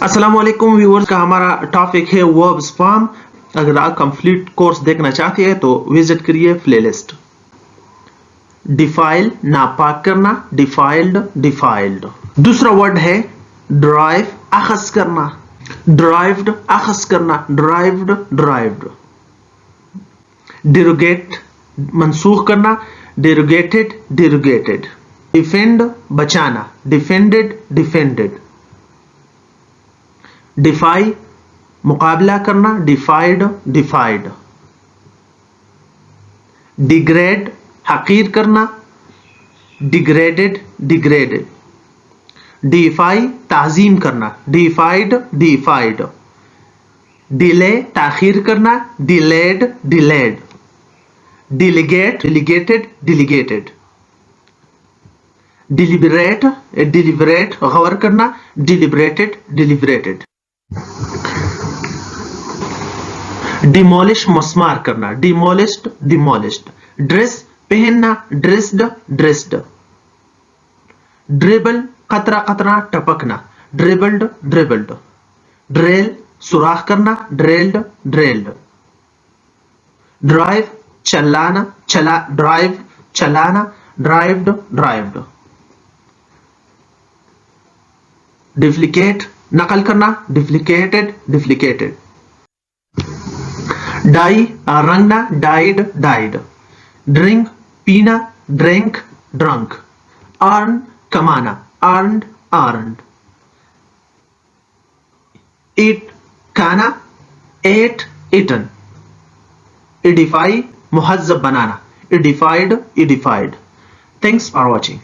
अस्सलाम वालेकुम व्यूअर्स का हमारा टॉपिक है वर्ब्स फॉर्म। अगर आप कंप्लीट कोर्स देखना चाहते हैं तो विजिट करिए प्लेलिस्ट। डिफाइल नापाक करना, डिफाइल्ड डिफाइल्ड। दूसरा वर्ड है ड्राइव अखज करना, ड्राइव्ड अखज करना, ड्राइव्ड ड्राइव्ड। डिरोगेट मनसूख करना, डिरोगेटेड डिरोगेटेड। डिफेंड बचाना, डिफेंडेड डिफेंडेड। डिफाई मुकाबला करना, डिफाइड डिफाइड। डिग्रेड हकीर करना, डिग्रेडेड डिग्रेडेड। डिफाई ताजीम करना, डिफाइड डिफाइड। डिले ताखीर करना, डिलेड डिलेड। डिलीगेट डिलीगेटेड डिलीगेटेड। डिलिबरेट डिलिबरेट गौर करना, डिलिबरेटेड डिलिबरेटेड। डिमोलिश मस्मार करना, डिमोलिश्ड डिमोलिश्ड। ड्रेस पहनना, ड्रेस्ड ड्रेस्ड। ड्रिबल कतरा कतरा टपकना, ड्रिबल्ड ड्रिबल्ड। ड्रेल सुराख करना, ड्रेल्ड ड्रेल्ड। ड्राइव चलाना, चला ड्राइव चलाना, ड्राइव्ड ड्राइव्ड। डिफ्लिकेट नकल करना, डिफ्लिकेटेड डिफ्लिकेटेड। डाई रंगना, डाइड डाइड। ड्रिंक पीना, ड्रिंक ड्रंक। अर्न कमाना, अर्नड अर्नड। ईट खाना, एट ईटन। एडिफाई मुहज्जब बनाना, edified edified. Thanks for watching.